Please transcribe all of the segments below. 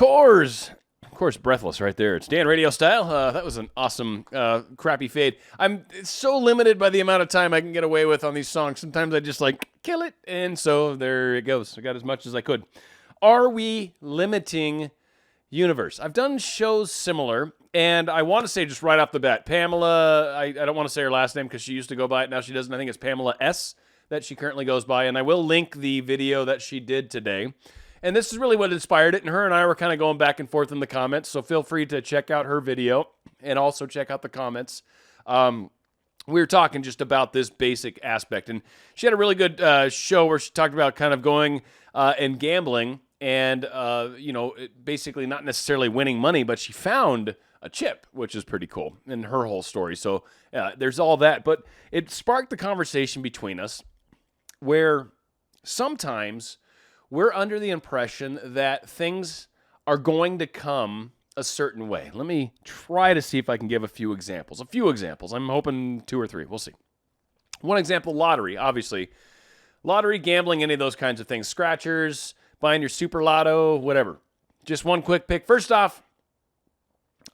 Coors. Of course, Breathless right there. It's Dan RadioStyle. That was an awesome, crappy fade. I'm so limited by the amount of time I can get away with on these songs. Sometimes I just kill it, and so there it goes. I got as much as I could. Are we limiting universe? I've done shows similar, and I want to say just right off the bat, Pamela, I don't want to say her last name because she used to go by it. Now she doesn't. I think it's Pamela S. that she currently goes by, and I will link the video that she did today. And this is really what inspired it, and her and I were kind of going back and forth in the comments, so feel free to check out her video and also check out the comments. We were talking just about this basic aspect, and she had a really good show where she talked about kind of going and gambling and, basically not necessarily winning money, but she found a chip, which is pretty cool in her whole story. So there's all that, but it sparked the conversation between us where sometimes we're under the impression that things are going to come a certain way. Let me try to see if I can give a few examples. I'm hoping 2 or 3. We'll see. One example, lottery, obviously. Lottery, gambling, any of those kinds of things. Scratchers, buying your super lotto, whatever. Just one quick pick. First off,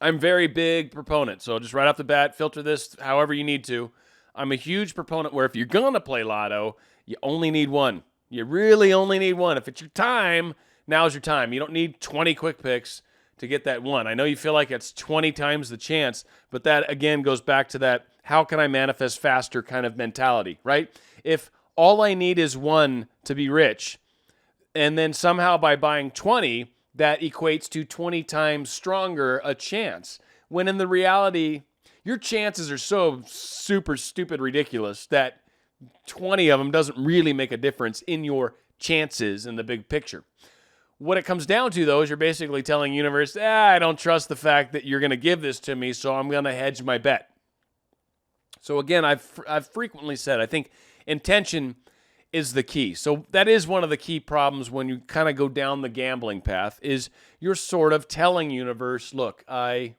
I'm very big proponent. So just right off the bat, filter this however you need to. I'm a huge proponent where if you're going to play lotto, you only need one. You really only need one. If it's your time, now's your time. You don't need 20 quick picks to get that one. I know you feel like it's 20 times the chance, but that, again, goes back to that how can I manifest faster kind of mentality, right? If all I need is one to be rich, and then somehow by buying 20, that equates to 20 times stronger a chance, when in the reality, your chances are so super stupid ridiculous that 20 of them doesn't really make a difference in your chances in the big picture. What it comes down to, though, is you're basically telling universe, I don't trust the fact that you're going to give this to me, so I'm going to hedge my bet. So again, I've frequently said, I think intention is the key. So that is one of the key problems when you kind of go down the gambling path, is you're sort of telling universe, look, I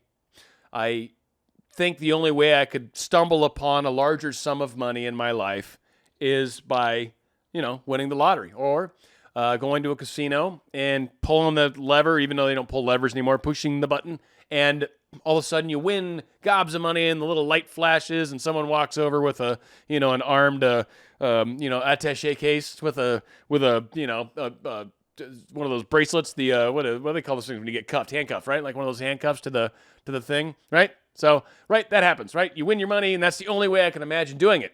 think the only way I could stumble upon a larger sum of money in my life is by, winning the lottery or going to a casino and pulling the lever, even though they don't pull levers anymore, pushing the button, and all of a sudden you win gobs of money and the little light flashes and someone walks over with an armed, attaché case with one of those bracelets, what do they call those things when you get cuffed? Handcuff, right? Like one of those handcuffs to the thing, right? So, right, that happens, right? You win your money, and that's the only way I can imagine doing it.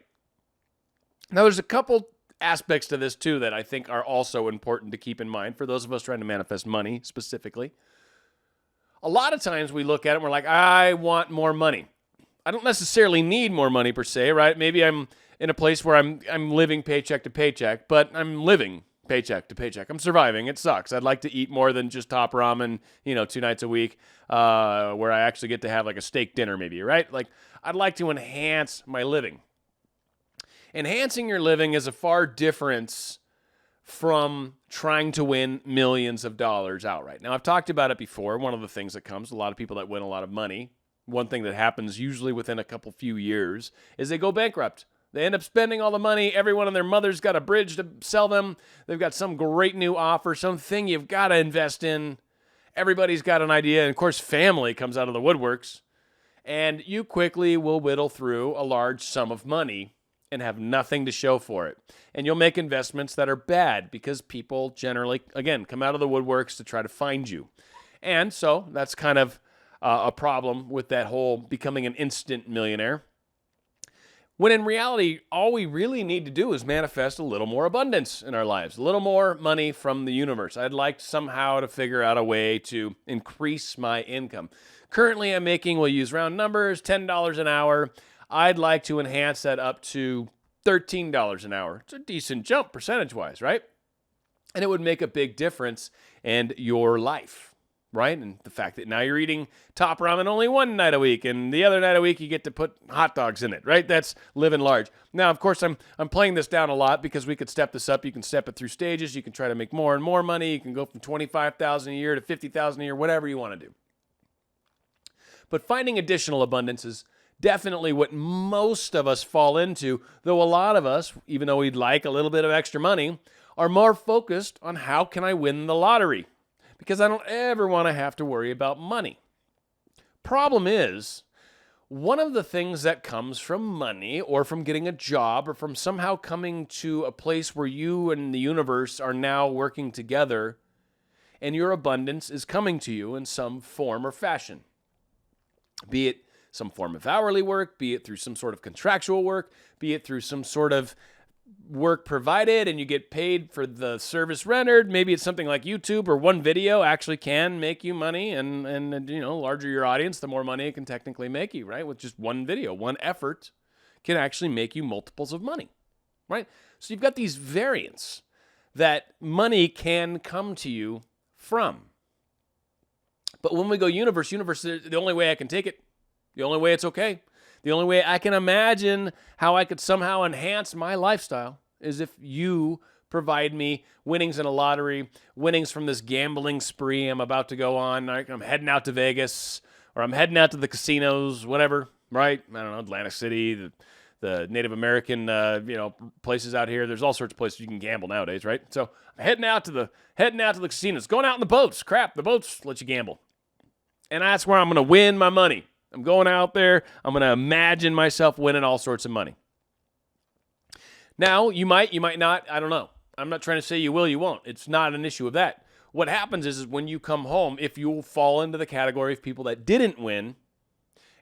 Now, there's a couple aspects to this, too, that I think are also important to keep in mind for those of us trying to manifest money specifically. A lot of times we look at it and we're like, I want more money. I don't necessarily need more money per se, right? Maybe I'm in a place where I'm living paycheck to paycheck, but I'm living paycheck to paycheck. I'm surviving. It sucks. I'd like to eat more than just top ramen, 2 nights a week, where I actually get to have like a steak dinner maybe, right? Like, I'd like to enhance my living. Enhancing your living is a far difference from trying to win millions of dollars outright. Now, I've talked about it before. One of the things that comes, a lot of people that win a lot of money, one thing that happens usually within a few years is they go bankrupt. They end up spending all the money. Everyone and their mother's got a bridge to sell them. They've got some great new offer, something you've got to invest in. Everybody's got an idea. And of course, family comes out of the woodworks. And you quickly will whittle through a large sum of money and have nothing to show for it. And you'll make investments that are bad because people generally, again, come out of the woodworks to try to find you. And so that's kind of a problem with that whole becoming an instant millionaire. When in reality, all we really need to do is manifest a little more abundance in our lives, a little more money from the universe. I'd like somehow to figure out a way to increase my income. Currently, I'm making, we'll use round numbers, $10 an hour. I'd like to enhance that up to $13 an hour. It's a decent jump percentage-wise, right? And it would make a big difference in your life, right? And the fact that now you're eating top ramen only one night a week, and the other night a week you get to put hot dogs in it, right? That's living large. Now, of course, I'm playing this down a lot because we could step this up. You can step it through stages. You can try to make more and more money. You can go from $25,000 a year to $50,000 a year, whatever you want to do. But finding additional abundance is definitely what most of us fall into, though a lot of us, even though we'd like a little bit of extra money, are more focused on how can I win the lottery. because I don't ever want to have to worry about money. Problem is, one of the things that comes from money or from getting a job or from somehow coming to a place where you and the universe are now working together and your abundance is coming to you in some form or fashion. Be it some form of hourly work, be it through some sort of contractual work, be it through some sort of work provided and you get paid for the service rendered. Maybe it's something like YouTube, or one video actually can make you money, and you know, larger your audience, the more money it can technically make you, right? With just one video, one effort can actually make you multiples of money, right? So you've got these variants that money can come to you from. But when we go universe, the only way I can take it, the only way it's okay, the only way I can imagine how I could somehow enhance my lifestyle is if you provide me winnings in a lottery, winnings from this gambling spree I'm about to go on. I'm heading out to Vegas, or I'm heading out to the casinos, whatever, right? I don't know, Atlantic City, the Native American, places out here. There's all sorts of places you can gamble nowadays, right? So I'm heading out to the casinos, going out in the boats. Crap, the boats let you gamble. And that's where I'm going to win my money. I'm going out there. I'm going to imagine myself winning all sorts of money. Now, you might not. I don't know. I'm not trying to say you will, you won't. It's not an issue of that. What happens is when you come home, if you fall into the category of people that didn't win,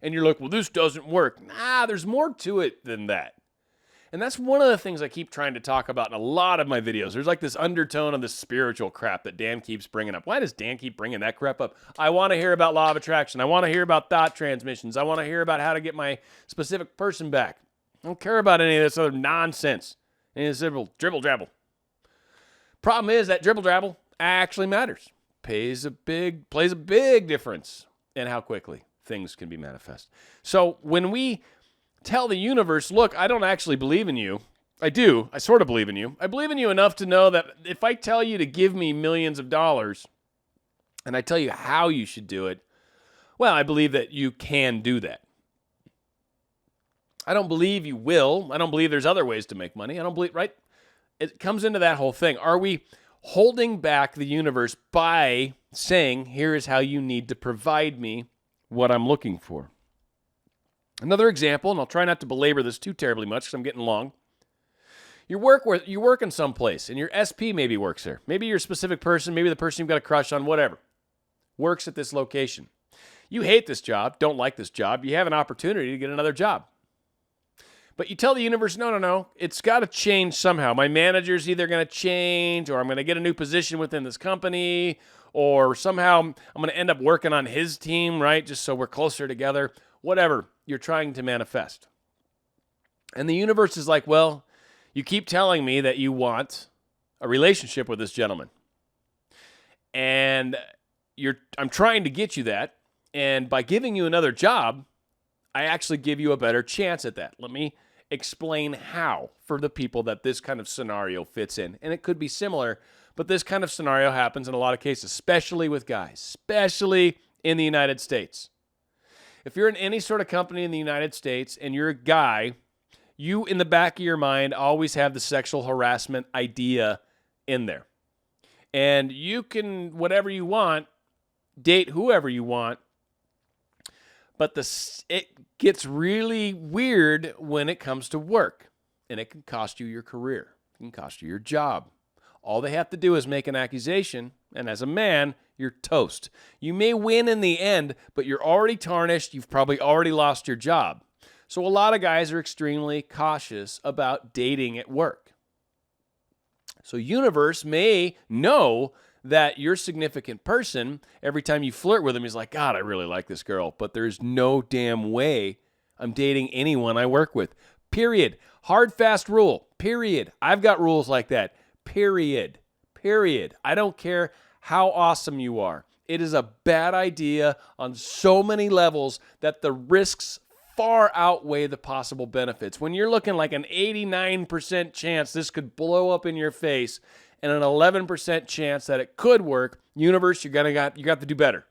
and you're like, well, this doesn't work. Nah, there's more to it than that. And that's one of the things I keep trying to talk about in a lot of my videos. There's like this undertone of this spiritual crap that Dan keeps bringing up. Why does Dan keep bringing that crap up? I want to hear about law of attraction. I want to hear about thought transmissions. I want to hear about how to get my specific person back. I don't care about any of this other nonsense. Any of this dribble drabble. Problem is that dribble drabble actually matters. Plays a big difference in how quickly things can be manifest. So when we tell the universe, look, I don't actually believe in you. I do. I sort of believe in you. I believe in you enough to know that if I tell you to give me millions of dollars and I tell you how you should do it, well, I believe that you can do that. I don't believe you will. I don't believe there's other ways to make money. I don't believe, right? It comes into that whole thing. Are we holding back the universe by saying, here is how you need to provide me what I'm looking for? Another example, and I'll try not to belabor this too terribly much because I'm getting long. You work in some place, and your SP maybe works there. Maybe your specific person, maybe the person you've got a crush on, whatever, works at this location. You hate this job, don't like this job. You have an opportunity to get another job. But you tell the universe, no, it's got to change somehow. My manager's either going to change, or I'm going to get a new position within this company, or somehow I'm going to end up working on his team, right? Just so we're closer together. Whatever you're trying to manifest. And the universe is like, well, you keep telling me that you want a relationship with this gentleman. And I'm trying to get you that. And by giving you another job, I actually give you a better chance at that. Let me explain how for the people that this kind of scenario fits in. And it could be similar, but this kind of scenario happens in a lot of cases, especially with guys, especially in the United States. If you're in any sort of company in the United States and you're a guy, you in the back of your mind always have the sexual harassment idea in there. And you can, whatever you want, date whoever you want, but it gets really weird when it comes to work, and it can cost you your career. It can cost you your job. All they have to do is make an accusation, and as a man, you're toast. You may win in the end, but you're already tarnished. You've probably already lost your job. So a lot of guys are extremely cautious about dating at work. So universe may know that your significant person, every time you flirt with him, he's like, God, I really like this girl, but there's no damn way I'm dating anyone I work with. Period. Hard, fast rule. Period. I've got rules like that. Period. I don't care how awesome you are. It is a bad idea on so many levels that the risks far outweigh the possible benefits. When you're looking like an 89% chance this could blow up in your face and an 11% chance that it could work, universe, you got to do better.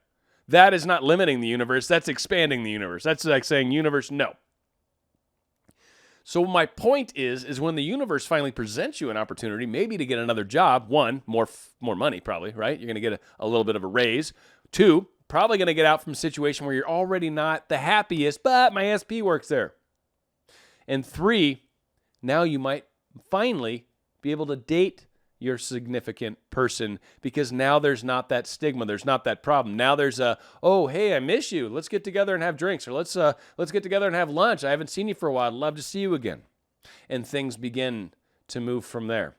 That is not limiting the universe. That's expanding the universe. That's like saying, universe, no. So my point is when the universe finally presents you an opportunity, maybe to get another job, one, more money probably, right? You're going to get a little bit of a raise. Two, probably going to get out from a situation where you're already not the happiest, but my SP works there. And three, now you might finally be able to date your significant person because now there's not that stigma. There's not that problem. Now there's oh, hey, I miss you. Let's get together and have drinks, or let's get together and have lunch. I haven't seen you for a while. I'd love to see you again. And things begin to move from there.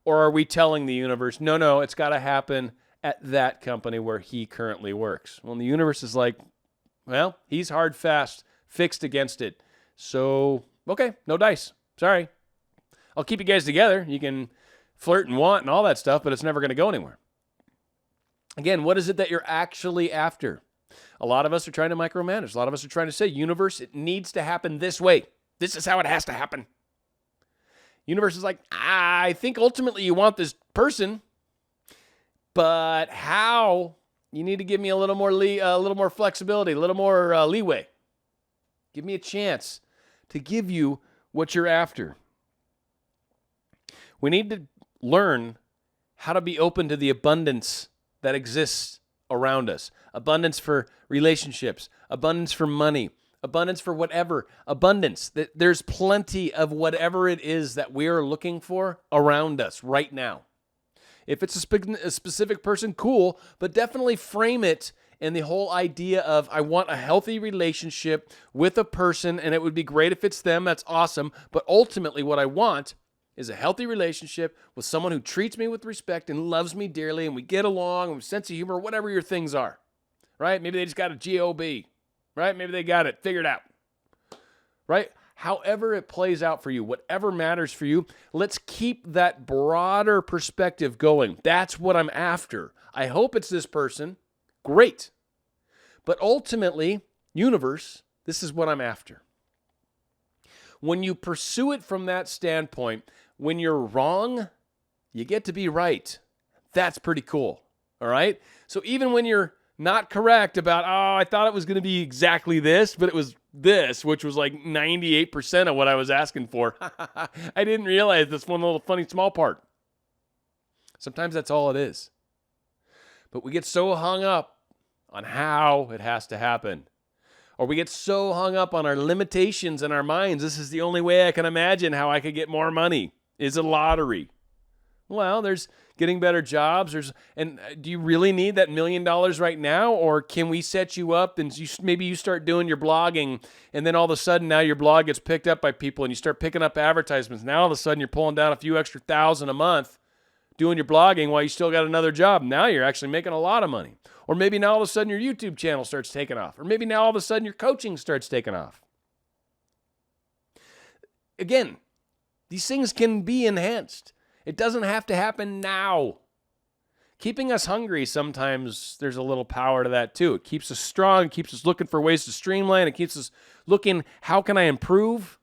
Or are we telling the universe, no, it's got to happen at that company where he currently works? Well, the universe is like, well, he's hard, fast, fixed against it. So, okay, no dice. Sorry. I'll keep you guys together. You can flirt and want and all that stuff, but it's never going to go anywhere. Again, what is it that you're actually after? A lot of us are trying to micromanage. A lot of us are trying to say, universe, it needs to happen this way. This is how it has to happen. Universe is like, I think ultimately you want this person, but how? You need to give me a little more flexibility, a little more leeway. Give me a chance to give you what you're after. We need to learn how to be open to the abundance that exists around us. Abundance for relationships, abundance for money, abundance for whatever. Abundance. There's plenty of whatever it is that we are looking for around us right now. If it's a specific person, cool, but definitely frame it in the whole idea of I want a healthy relationship with a person, and it would be great if it's them. That's awesome. But ultimately what I want is a healthy relationship with someone who treats me with respect and loves me dearly, and we get along, and we have a sense of humor, whatever your things are, right? Maybe they just got a GOB, right? Maybe they got it figured out, right? However it plays out for you, whatever matters for you, let's keep that broader perspective going. That's what I'm after. I hope it's this person. Great. But ultimately, universe, this is what I'm after. When you pursue it from that standpoint, when you're wrong, you get to be right. That's pretty cool, all right? So even when you're not correct about, I thought it was going to be exactly this, but it was this, which was like 98% of what I was asking for. I didn't realize this one little funny small part. Sometimes that's all it is. But we get so hung up on how it has to happen. Or we get so hung up on our limitations in our minds. This is the only way I can imagine how I could get more money, is a lottery. Well, there's getting better jobs. And do you really need that $1 million right now? Or can we set you up and maybe you start doing your blogging, and then all of a sudden now your blog gets picked up by people and you start picking up advertisements. Now all of a sudden you're pulling down a few extra $1,000 a month doing your blogging while you still got another job. Now you're actually making a lot of money. Or maybe now all of a sudden your YouTube channel starts taking off. Or maybe now all of a sudden your coaching starts taking off. Again, these things can be enhanced. It doesn't have to happen now. Keeping us hungry, sometimes there's a little power to that too. It keeps us strong. It keeps us looking for ways to streamline. It keeps us looking, how can I improve?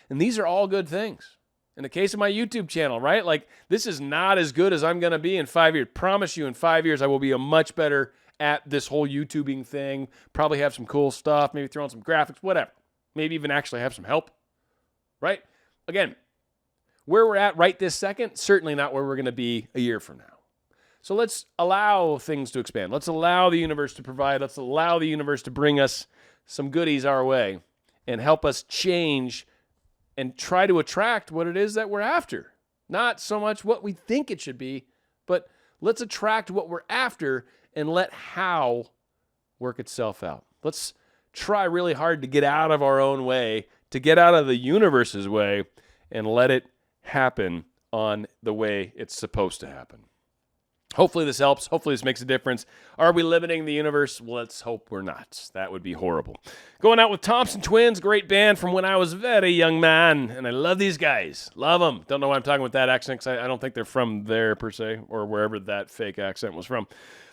And these are all good things. In the case of my YouTube channel, right? Like, this is not as good as I'm going to be in 5 years. Promise you, in 5 years, I will be a much better at this whole YouTubing thing. Probably have some cool stuff. Maybe throw in some graphics, whatever. Maybe even actually have some help, right? Again, where we're at right this second, certainly not where we're going to be a year from now. So let's allow things to expand. Let's allow the universe to provide. Let's allow the universe to bring us some goodies our way and help us change and try to attract what it is that we're after. Not so much what we think it should be, but let's attract what we're after and let how work itself out. Let's try really hard to get out of our own way, to get out of the universe's way, and let it happen on the way it's supposed to happen. Hopefully this helps. Hopefully this makes a difference. Are we limiting the universe? Well, let's hope we're not. That would be horrible. Going out with Thompson Twins, great band from when I was a very young man, and I love these guys. Love them. Don't know why I'm talking with that accent, because I don't think they're from there per se, or wherever that fake accent was from.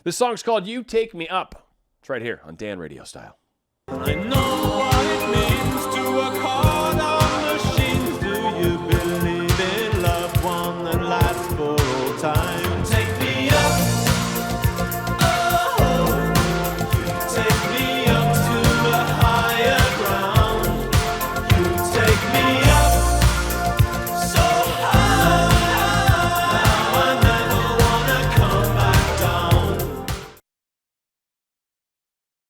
This song's called You Take Me Up. It's right here on Dan Radio Style. I know what it means to work hard.